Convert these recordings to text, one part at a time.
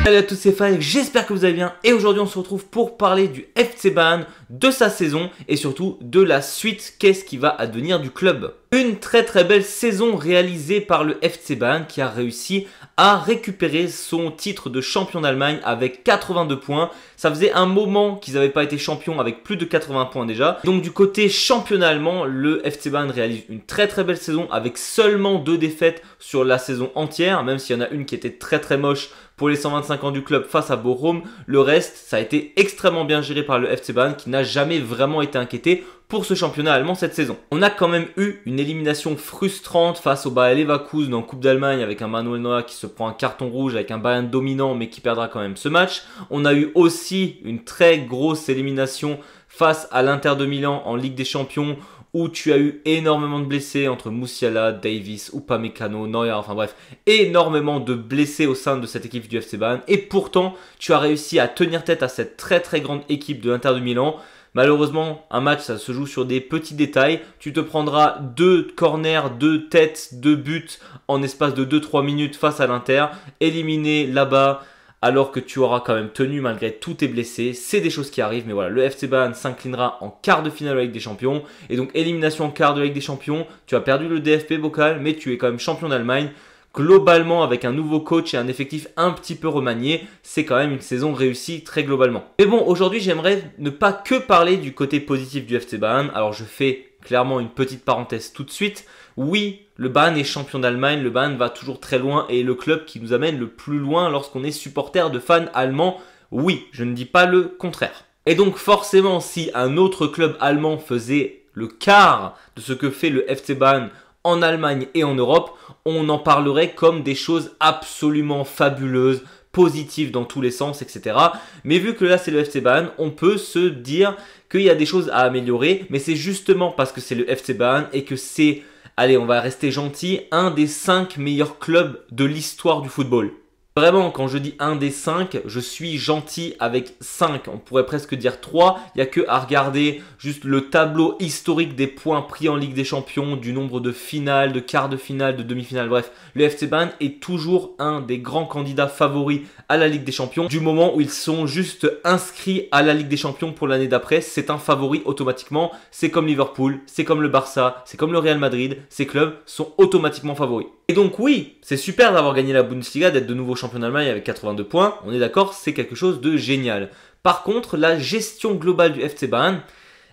Salut à tous, c'est Faïk, j'espère que vous allez bien et aujourd'hui on se retrouve pour parler du FC Bayern, de sa saison et surtout de la suite, qu'est-ce qui va advenir du club. Une très belle saison réalisée par le FC Bayern qui a réussi à récupérer son titre de champion d'Allemagne avec 82 points. Ça faisait un moment qu'ils n'avaient pas été champions avec plus de 80 points déjà. Donc du côté championnat allemand, le FC Bayern réalise une très belle saison avec seulement 2 défaites sur la saison entière, même s'il y en a une qui était très moche pour les 125 ans du club face à Bochum. Le reste, ça a été extrêmement bien géré par le FC Bayern qui n'a jamais vraiment été inquiété pour ce championnat allemand cette saison. On a quand même eu une élimination frustrante face au Bayer Leverkusen en Coupe d'Allemagne avec un Manuel Neuer qui se prend un carton rouge avec un Bayern dominant mais qui perdra quand même ce match. On a eu aussi une très grosse élimination face à l'Inter de Milan en Ligue des Champions où tu as eu énormément de blessés entre Musiala, Davies, Upamecano, Neuer, enfin bref, énormément de blessés au sein de cette équipe du FC Bayern. Et pourtant, tu as réussi à tenir tête à cette très grande équipe de l'Inter de Milan. Malheureusement, un match, ça se joue sur des petits détails. Tu te prendras 2 corners, 2 têtes, 2 buts en espace de 2-3 minutes face à l'Inter. Éliminé là-bas, alors que tu auras quand même tenu malgré tous tes blessés. C'est des choses qui arrivent, mais voilà, le FC Bayern s'inclinera en quart de finale de la Ligue des Champions. Et donc, élimination en quart de la Ligue des Champions. Tu as perdu le DFB Pokal, mais tu es quand même champion d'Allemagne. Globalement, avec un nouveau coach et un effectif un petit peu remanié, c'est quand même une saison réussie très globalement. Mais bon, aujourd'hui, j'aimerais ne pas que parler du côté positif du FC Bayern. Alors, je fais clairement une petite parenthèse tout de suite. Oui, le Bayern est champion d'Allemagne, le Bayern va toujours très loin et est le club qui nous amène le plus loin lorsqu'on est supporter de fans allemands. Oui, je ne dis pas le contraire. Et donc forcément, si un autre club allemand faisait le quart de ce que fait le FC Bayern en Allemagne et en Europe, on en parlerait comme des choses absolument fabuleuses, positives dans tous les sens, etc. Mais vu que là c'est le FC Bayern, on peut se dire qu'il y a des choses à améliorer, mais c'est justement parce que c'est le FC Bayern et que c'est, allez, on va rester gentil, un des 5 meilleurs clubs de l'histoire du football. Vraiment, quand je dis un des 5, je suis gentil avec 5. On pourrait presque dire 3. Il n'y a que à regarder juste le tableau historique des points pris en Ligue des Champions, du nombre de finales, de quarts de finale, de demi-finales. Bref, le FC Bayern est toujours un des grands candidats favoris à la Ligue des Champions. Du moment où ils sont juste inscrits à la Ligue des Champions pour l'année d'après, c'est un favori automatiquement. C'est comme Liverpool, c'est comme le Barça, c'est comme le Real Madrid. Ces clubs sont automatiquement favoris. Et donc oui, c'est super d'avoir gagné la Bundesliga, d'être de nouveau champion d'Allemagne avec 82 points. On est d'accord, c'est quelque chose de génial. Par contre, la gestion globale du FC Bayern,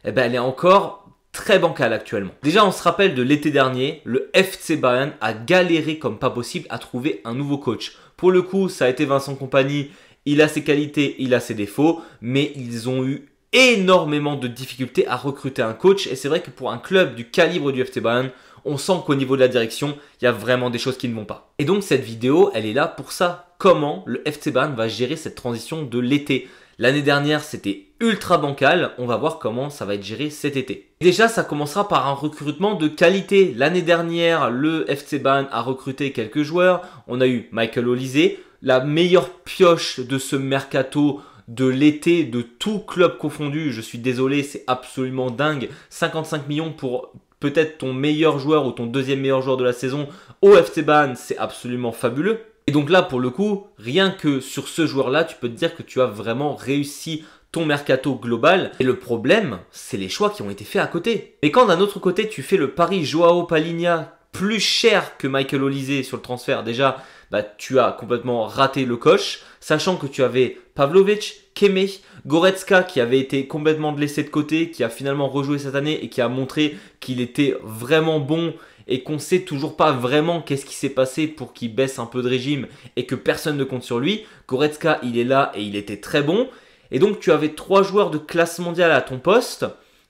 elle est encore très bancale actuellement. Déjà, on se rappelle de l'été dernier, le FC Bayern a galéré comme pas possible à trouver un nouveau coach. Pour le coup, ça a été Vincent Kompany, il a ses qualités, il a ses défauts, mais ils ont eu énormément de difficultés à recruter un coach. Et c'est vrai que pour un club du calibre du FC Bayern, on sent qu'au niveau de la direction, il y a vraiment des choses qui ne vont pas. Et donc cette vidéo, elle est là pour ça. Comment le FC Bayern va gérer cette transition de l'été? L'année dernière, c'était ultra bancal. On va voir comment ça va être géré cet été. Déjà, ça commencera par un recrutement de qualité. L'année dernière, le FC Bayern a recruté quelques joueurs. On a eu Michael Olise, la meilleure pioche de ce mercato de l'été, de tout club confondu. Je suis désolé, c'est absolument dingue. 55 millions pour peut-être ton meilleur joueur ou ton deuxième meilleur joueur de la saison au FC Bayern, c'est absolument fabuleux. Et donc là, pour le coup, rien que sur ce joueur-là, tu peux te dire que tu as vraiment réussi ton mercato global. Et le problème, c'est les choix qui ont été faits à côté. Et quand d'un autre côté, tu fais le pari Joao Palhinha plus cher que Michael Olise sur le transfert, déjà, tu as complètement raté le coche, sachant que tu avais Pavlovic, Kimmich, Goretzka qui avait été complètement laissé de côté, qui a finalement rejoué cette année et qui a montré qu'il était vraiment bon et qu'on sait toujours pas vraiment qu'est-ce qui s'est passé pour qu'il baisse un peu de régime et que personne ne compte sur lui. Goretzka, il est là et il était très bon. Et donc tu avais 3 joueurs de classe mondiale à ton poste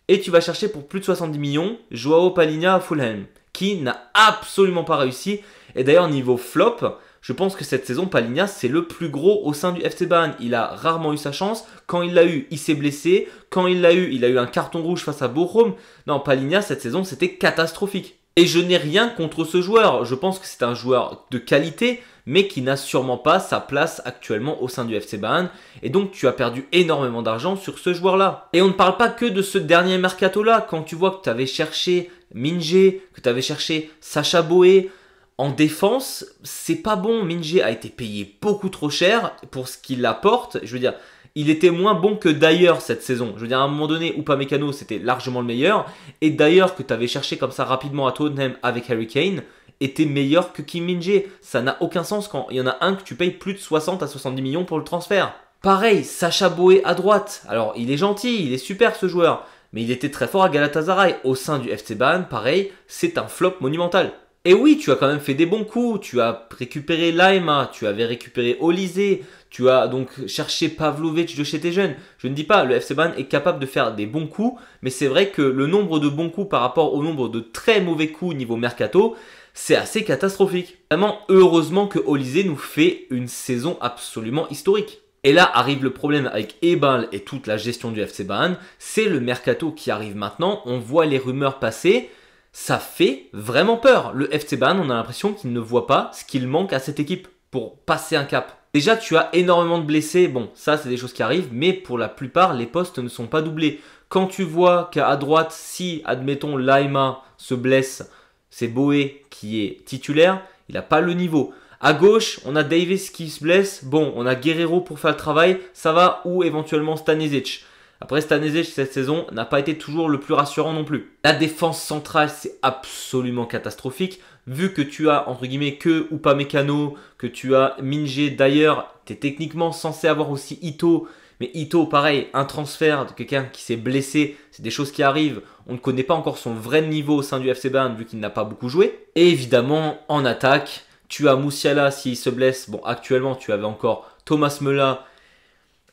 et tu vas chercher pour plus de 70 millions Joao Palhinha à Fulham qui n'a absolument pas réussi. Et d'ailleurs niveau flop, je pense que cette saison, Palhinha, c'est le plus gros au sein du FC Bayern. Il a rarement eu sa chance. Quand il l'a eu, il s'est blessé. Quand il a eu un carton rouge face à Bochum. Non, Palhinha, cette saison, c'était catastrophique. Et je n'ai rien contre ce joueur. Je pense que c'est un joueur de qualité, mais qui n'a sûrement pas sa place actuellement au sein du FC Bayern. Et donc, tu as perdu énormément d'argent sur ce joueur-là. Et on ne parle pas que de ce dernier mercato-là. Quand tu vois que tu avais cherché Minje, que tu avais cherché Sacha Boey, En défense, c'est pas bon. Minje a été payé beaucoup trop cher pour ce qu'il apporte. Je veux dire, il était moins bon que d'ailleurs cette saison. Je veux dire, à un moment donné, Upamecano, c'était largement le meilleur. Et d'ailleurs, que tu avais cherché comme ça rapidement à Tottenham avec Harry Kane, était meilleur que Kim Min-jae. Ça n'a aucun sens quand il y en a un que tu payes plus de 60 à 70 millions pour le transfert. Pareil, Sacha Boey à droite. Alors, il est gentil, il est super ce joueur. Mais il était très fort à Galatasaray. Au sein du FC Bayern, pareil, c'est un flop monumental. Et oui, tu as quand même fait des bons coups, tu as récupéré Laima, tu avais récupéré Olysée, tu as donc cherché Pavlovic de chez tes jeunes. Je ne dis pas, le FC Bayern est capable de faire des bons coups, mais c'est vrai que le nombre de bons coups par rapport au nombre de très mauvais coups niveau mercato, c'est assez catastrophique. Vraiment, heureusement que Olysée nous fait une saison absolument historique. Et là arrive le problème avec Ebal et toute la gestion du FC Bayern, c'est le mercato qui arrive maintenant, on voit les rumeurs passer. Ça fait vraiment peur. Le FC Bayern, on a l'impression qu'il ne voit pas ce qu'il manque à cette équipe pour passer un cap. Déjà, tu as énormément de blessés. Bon, ça, c'est des choses qui arrivent, mais pour la plupart, les postes ne sont pas doublés. Quand tu vois qu'à droite, si, admettons, Laima se blesse, c'est Boé qui est titulaire, il n'a pas le niveau. À gauche, on a Davis qui se blesse. Bon, on a Guerrero pour faire le travail, ça va, ou éventuellement Stanisic. Après, Stanisic, cette saison, n'a pas été toujours le plus rassurant non plus. La défense centrale, c'est absolument catastrophique. Vu que tu as, entre guillemets, que Upamecano, que tu as Min-jae. D'ailleurs, tu es techniquement censé avoir aussi Ito. Mais Ito, pareil, un transfert de quelqu'un qui s'est blessé, c'est des choses qui arrivent. On ne connaît pas encore son vrai niveau au sein du FC Bayern, vu qu'il n'a pas beaucoup joué. Et évidemment, en attaque, tu as Musiala s'il se blesse. Bon, actuellement, tu avais encore Thomas Müller.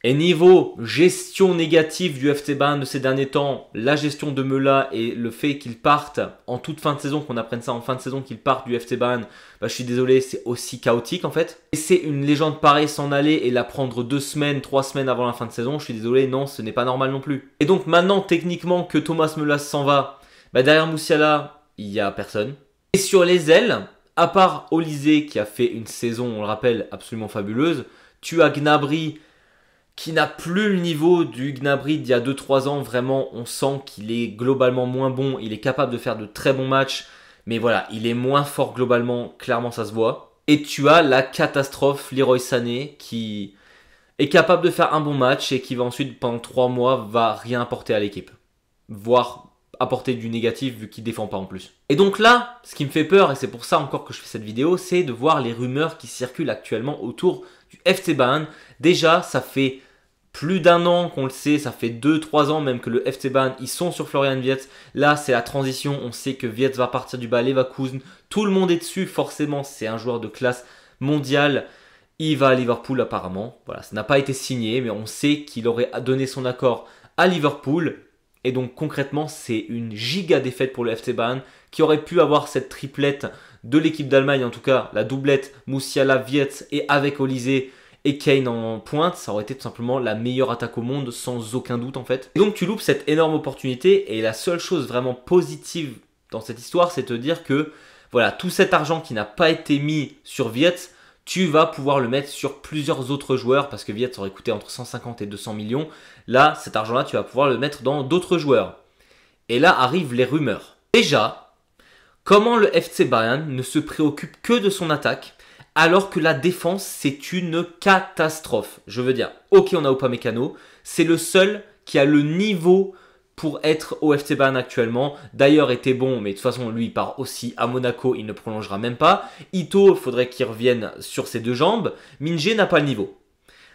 Et niveau gestion négative du FC Bayern de ces derniers temps, la gestion de Müller et le fait qu'il parte en toute fin de saison, qu'on apprenne ça en fin de saison, qu'il parte du FC Bayern, bah, je suis désolé, c'est aussi chaotique en fait. Laisser une légende pareille s'en aller et la prendre 2 semaines, 3 semaines avant la fin de saison, je suis désolé, non, ce n'est pas normal non plus. Et donc maintenant, techniquement, que Thomas Müller s'en va, bah, derrière Musiala, il n'y a personne. Et sur les ailes, à part Olysée qui a fait une saison, on le rappelle, absolument fabuleuse, tu as Gnabry, qui n'a plus le niveau du Gnabry d'il y a 2-3 ans. Vraiment, on sent qu'il est globalement moins bon. Il est capable de faire de très bons matchs. Mais voilà, il est moins fort globalement. Clairement, ça se voit. Et tu as la catastrophe Leroy Sané qui est capable de faire un bon match et qui va ensuite, pendant 3 mois, va rien apporter à l'équipe. Voire apporter du négatif vu qu'il défend pas en plus. Et donc là, ce qui me fait peur, et c'est pour ça encore que je fais cette vidéo, c'est de voir les rumeurs qui circulent actuellement autour du FC Bayern. Déjà, ça fait plus d'1 an qu'on le sait, ça fait 2-3 ans même que le FC Bayern, ils sont sur Florian Wirtz. Là, c'est la transition, on sait que Wirtz va partir du Bayer Leverkusen. Tout le monde est dessus, forcément, c'est un joueur de classe mondiale. Il va à Liverpool apparemment. Voilà, ça n'a pas été signé, mais on sait qu'il aurait donné son accord à Liverpool. Et donc concrètement, c'est une giga défaite pour le FC Bayern qui aurait pu avoir cette triplette de l'équipe d'Allemagne, en tout cas la doublette Musiala, Wirtz et avec Olysée et Kane en pointe, ça aurait été tout simplement la meilleure attaque au monde sans aucun doute en fait. Et donc tu loupes cette énorme opportunité et la seule chose vraiment positive dans cette histoire, c'est de te dire que voilà, tout cet argent qui n'a pas été mis sur Wirtz, tu vas pouvoir le mettre sur plusieurs autres joueurs parce que Wirtz aurait coûté entre 150 et 200 millions. Là, cet argent-là, tu vas pouvoir le mettre dans d'autres joueurs. Et là arrivent les rumeurs. Déjà, comment le FC Bayern ne se préoccupe que de son attaque alors que la défense, c'est une catastrophe. Je veux dire, ok, on a Upamecano, c'est le seul qui a le niveau pour être au FC Bayern actuellement. D'ailleurs, était bon, mais de toute façon, lui, il part aussi à Monaco, il ne prolongera même pas. Ito, il faudrait qu'il revienne sur ses 2 jambes. Min-jae n'a pas le niveau.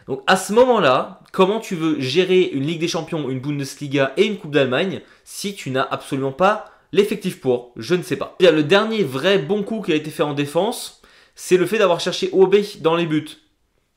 Donc à ce moment-là, comment tu veux gérer une Ligue des Champions, une Bundesliga et une Coupe d'Allemagne si tu n'as absolument pas l'effectif pour? Je ne sais pas. Le dernier vrai bon coup qui a été fait en défense, c'est le fait d'avoir cherché Obey dans les buts.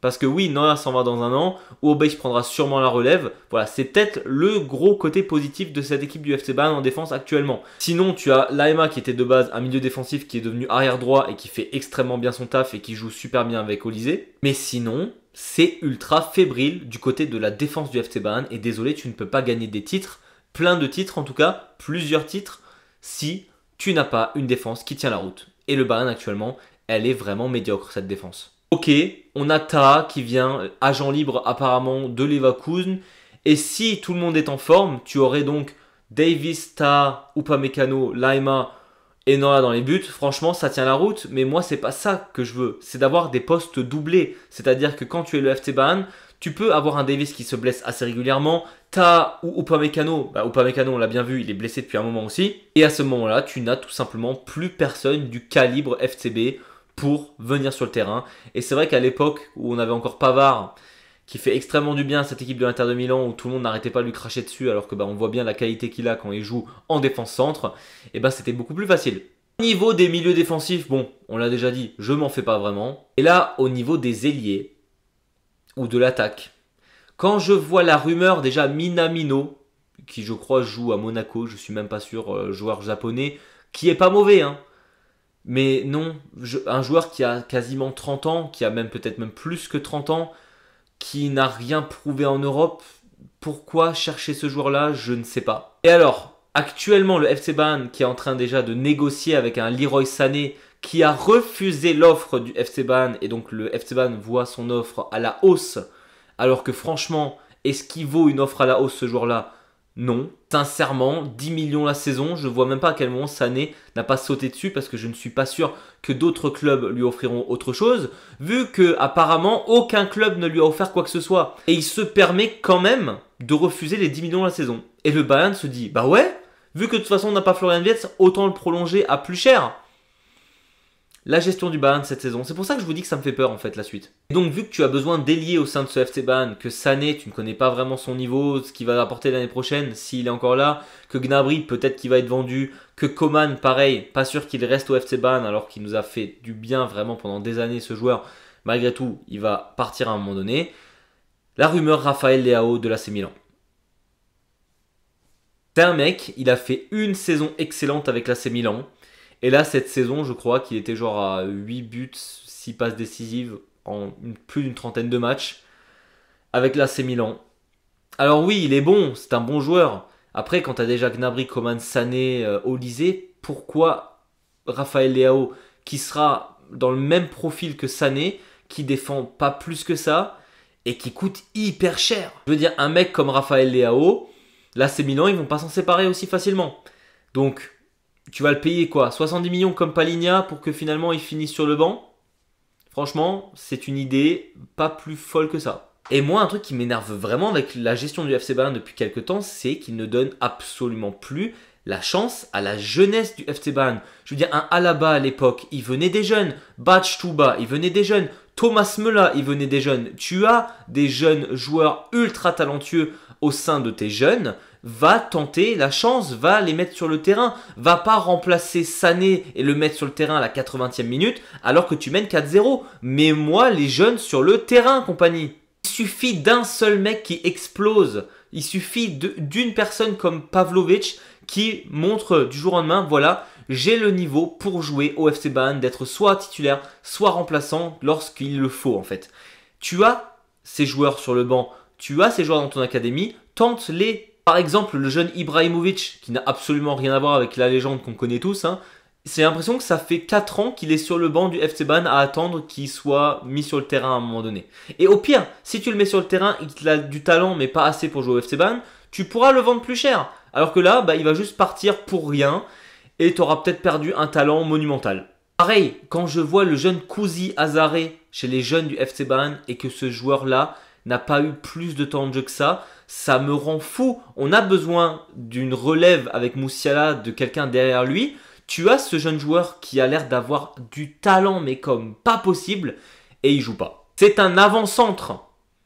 Parce que oui, Neuer s'en va dans 1 an, Obey prendra sûrement la relève. Voilà, c'est peut-être le gros côté positif de cette équipe du FC Bayern en défense actuellement. Sinon, tu as Laima qui était de base un milieu défensif qui est devenu arrière droit et qui fait extrêmement bien son taf et qui joue super bien avec Olysée. Mais sinon, c'est ultra fébrile du côté de la défense du FC Bayern. Et désolé, tu ne peux pas gagner des titres, plein de titres en tout cas, plusieurs titres, si tu n'as pas une défense qui tient la route. Et le Bayern actuellement, elle est vraiment médiocre cette défense. Ok, on a Taha qui vient, agent libre apparemment de Leverkusen. Et si tout le monde est en forme, tu aurais donc Davis, Taha, Upamecano, Laima Et non, là, dans les buts, franchement, ça tient la route. Mais moi, c'est pas ça que je veux. C'est d'avoir des postes doublés. C'est-à-dire que quand tu es le FC Bayern, tu peux avoir un Davis qui se blesse assez régulièrement. T'as ou Upamecano. Upamecano, on l'a bien vu, il est blessé depuis un moment aussi. Et à ce moment-là, tu n'as tout simplement plus personne du calibre FCB pour venir sur le terrain. Et c'est vrai qu'à l'époque où on avait encore Pavard, qui fait extrêmement du bien à cette équipe de l'Inter de Milan, où tout le monde n'arrêtait pas de lui cracher dessus, alors que on voit bien la qualité qu'il a quand il joue en défense centre, et c'était beaucoup plus facile. Au niveau des milieux défensifs, bon, on l'a déjà dit, je m'en fais pas vraiment. Et là, au niveau des ailiers, ou de l'attaque, quand je vois la rumeur déjà Minamino, qui je crois joue à Monaco, je suis même pas sûr, joueur japonais, qui est pas mauvais, hein. Mais non, un joueur qui a quasiment 30 ans, qui a même peut-être même plus que 30 ans, qui n'a rien prouvé en Europe, pourquoi chercher ce joueur-là, je ne sais pas. Et alors, actuellement, le FC Bayern qui est en train déjà de négocier avec un Leroy Sané qui a refusé l'offre du FC Bayern, et donc le FC Bayern voit son offre à la hausse, alors que franchement, est-ce qu'il vaut une offre à la hausse ce joueur-là? Non. Sincèrement, 10 millions la saison, je ne vois même pas à quel moment Sané n'a pas sauté dessus parce que je ne suis pas sûr que d'autres clubs lui offriront autre chose, vu que apparemment aucun club ne lui a offert quoi que ce soit. Et il se permet quand même de refuser les 10 millions la saison. Et le Bayern se dit, bah ouais, vu que de toute façon on n'a pas Florian Wirtz, autant le prolonger à plus cher. La gestion du Bayern cette saison, c'est pour ça que je vous dis que ça me fait peur en fait la suite. Et donc vu que tu as besoin d'ailier au sein de ce FC Bayern, que Sané, tu ne connais pas vraiment son niveau, ce qu'il va apporter l'année prochaine, s'il est encore là, que Gnabry peut-être qu'il va être vendu, que Coman pareil, pas sûr qu'il reste au FC Bayern alors qu'il nous a fait du bien vraiment pendant des années ce joueur, malgré tout il va partir à un moment donné. La rumeur Raphaël Leao de l'AC Milan. C'est un mec, il a fait une saison excellente avec l'AC Milan. Et là, cette saison, je crois qu'il était genre à 8 buts, 6 passes décisives en plus d'une trentaine de matchs avec l'AC Milan. Alors oui, il est bon, c'est un bon joueur. Après, quand tu as déjà Gnabry, Coman, Sané, Olise, pourquoi Raphaël Leao, qui sera dans le même profil que Sané, qui défend pas plus que ça, et qui coûte hyper cher? Je veux dire, un mec comme Raphaël Leao, l'AC Milan, ils vont pas s'en séparer aussi facilement. Donc, tu vas le payer quoi? 70 millions comme Palhinha pour que finalement il finisse sur le banc? Franchement, c'est une idée pas plus folle que ça. Et moi, un truc qui m'énerve vraiment avec la gestion du FC Bayern depuis quelques temps, c'est qu'il ne donne absolument plus la chance à la jeunesse du FC Bayern. Je veux dire, un Alaba à l'époque, il venait des jeunes. Touba, il venait des jeunes. Thomas Müller, il venait des jeunes. Tu as des jeunes joueurs ultra talentueux au sein de tes jeunes. Va tenter la chance, va les mettre sur le terrain. Va pas remplacer Sané et le mettre sur le terrain à la 80e minute alors que tu mènes 4-0. Mets-moi les jeunes sur le terrain, compagnie. Il suffit d'un seul mec qui explose. Il suffit d'une personne comme Pavlovic qui montre du jour au lendemain, voilà, j'ai le niveau pour jouer au FC Bayern, d'être soit titulaire, soit remplaçant lorsqu'il le faut en fait. Tu as ces joueurs sur le banc, tu as ces joueurs dans ton académie, tente-les. Par exemple, le jeune Ibrahimovic, qui n'a absolument rien à voir avec la légende qu'on connaît tous, hein, j'ai l'impression que ça fait 4 ans qu'il est sur le banc du FC Bayern à attendre qu'il soit mis sur le terrain à un moment donné. Et au pire, si tu le mets sur le terrain et qu'il a du talent mais pas assez pour jouer au FC Bayern, tu pourras le vendre plus cher. Alors que là, il va juste partir pour rien et tu auras peut-être perdu un talent monumental. Pareil, quand je vois le jeune Kouzi Azaré chez les jeunes du FC Bayern et que ce joueur-là n'a pas eu plus de temps de jeu que ça me rend fou. On a besoin d'une relève avec Moussiala, de quelqu'un derrière lui. Tu as ce jeune joueur qui a l'air d'avoir du talent, mais comme pas possible, et il joue pas. C'est un avant-centre.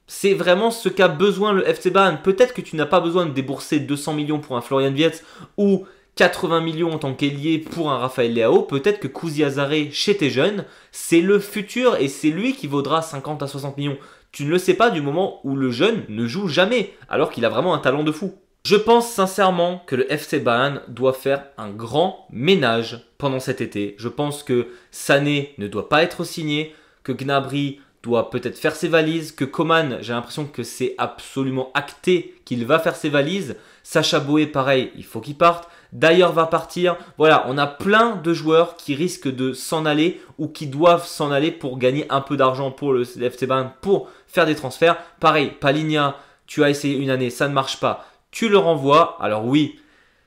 C'est vraiment ce qu'a besoin le FC Bayern. Peut-être que tu n'as pas besoin de débourser 200 millions pour un Florian Wirtz ou 80 millions en tant qu'ailier pour un Raphaël Leao. Peut-être que Kouzi Azaré, chez tes jeunes, c'est le futur et c'est lui qui vaudra 50 à 60 millions. Tu ne le sais pas du moment où le jeune ne joue jamais, alors qu'il a vraiment un talent de fou. Je pense sincèrement que le FC Bayern doit faire un grand ménage pendant cet été. Je pense que Sané ne doit pas être signé, que Gnabry doit peut-être faire ses valises, que Coman, j'ai l'impression que c'est absolument acté qu'il va faire ses valises. Sacha Boey, pareil, il faut qu'il parte. D'ailleurs va partir. Voilà, on a plein de joueurs qui risquent de s'en aller ou qui doivent s'en aller pour gagner un peu d'argent pour le FC Bayern, pour faire des transferts. Pareil, Palhinha, tu as essayé une année, ça ne marche pas. Tu le renvoies. Alors oui,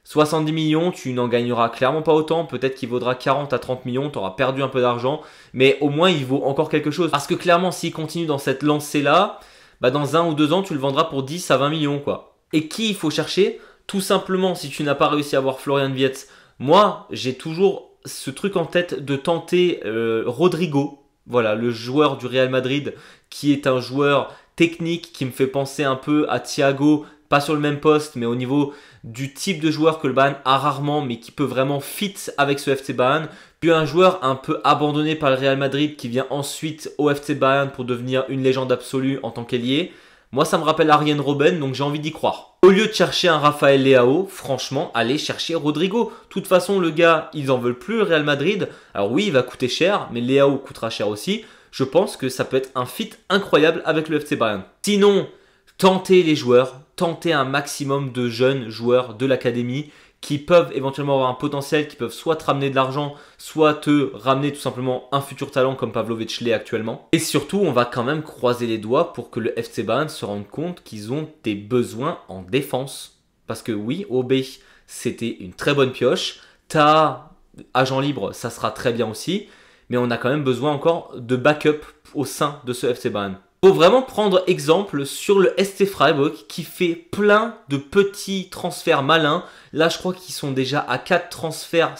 70 millions, tu n'en gagneras clairement pas autant. Peut-être qu'il vaudra 40 à 30 millions, tu auras perdu un peu d'argent. Mais au moins, il vaut encore quelque chose. Parce que clairement, s'il continue dans cette lancée-là, bah dans 1 ou 2 ans, tu le vendras pour 10 à 20 millions, quoi. Et qui il faut chercher? Tout simplement, si tu n'as pas réussi à avoir Florian Wirtz, moi, j'ai toujours ce truc en tête de tenter Rodrigo. Voilà, le joueur du Real Madrid, qui est un joueur technique qui me fait penser un peu à Thiago, pas sur le même poste, mais au niveau du type de joueur que le Bayern a rarement, mais qui peut vraiment fit avec ce FC Bayern. Puis un joueur un peu abandonné par le Real Madrid qui vient ensuite au FC Bayern pour devenir une légende absolue en tant qu'ailier. Moi, ça me rappelle Arjen Robben, donc j'ai envie d'y croire. Au lieu de chercher un Rafael Leao, franchement, allez chercher Rodrigo. De toute façon, le gars, ils en veulent plus, le Real Madrid. Alors oui, il va coûter cher, mais Leao coûtera cher aussi. Je pense que ça peut être un fit incroyable avec le FC Bayern. Sinon, tentez les joueurs, tentez un maximum de jeunes joueurs de l'académie qui peuvent éventuellement avoir un potentiel, qui peuvent soit te ramener de l'argent, soit te ramener tout simplement un futur talent comme Pavlovic l'est actuellement. Et surtout, on va quand même croiser les doigts pour que le FC Bayern se rende compte qu'ils ont des besoins en défense. Parce que oui, Obé, c'était une très bonne pioche. T'as agent libre, ça sera très bien aussi. Mais on a quand même besoin encore de backup au sein de ce FC Bayern. Il faut vraiment prendre exemple sur le SC Freiburg qui fait plein de petits transferts malins. Là, je crois qu'ils sont déjà à 4 transferts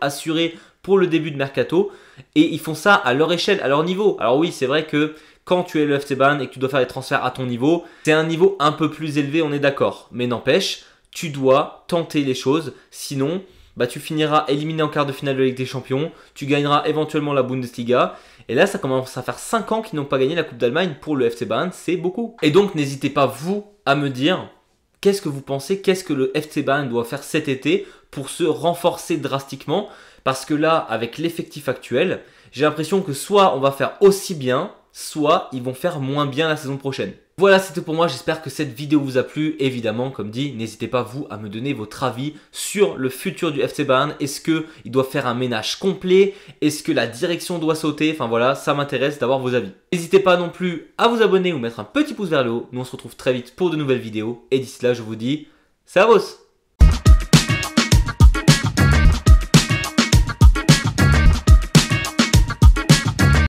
assurés pour le début de Mercato. Et ils font ça à leur échelle, à leur niveau. Alors oui, c'est vrai que quand tu es le FC Bayern et que tu dois faire des transferts à ton niveau, c'est un niveau un peu plus élevé, on est d'accord. Mais n'empêche, tu dois tenter les choses. Sinon, bah, tu finiras éliminé en quart de finale de la Ligue des Champions. Tu gagneras éventuellement la Bundesliga. Et là, ça commence à faire 5 ans qu'ils n'ont pas gagné la Coupe d'Allemagne pour le FC Bayern, c'est beaucoup. Et donc, n'hésitez pas, vous, à me dire qu'est-ce que vous pensez, qu'est-ce que le FC Bayern doit faire cet été pour se renforcer drastiquement. Parce que là, avec l'effectif actuel, j'ai l'impression que soit on va faire aussi bien, soit ils vont faire moins bien la saison prochaine. Voilà, c'était pour moi, j'espère que cette vidéo vous a plu. Évidemment, comme dit, n'hésitez pas vous à me donner votre avis sur le futur du FC Bayern. Est-ce qu'il doit faire un ménage complet? Est-ce que la direction doit sauter? Enfin voilà, ça m'intéresse d'avoir vos avis. N'hésitez pas non plus à vous abonner ou mettre un petit pouce vers le haut. Nous on se retrouve très vite pour de nouvelles vidéos. Et d'ici là, je vous dis, servus!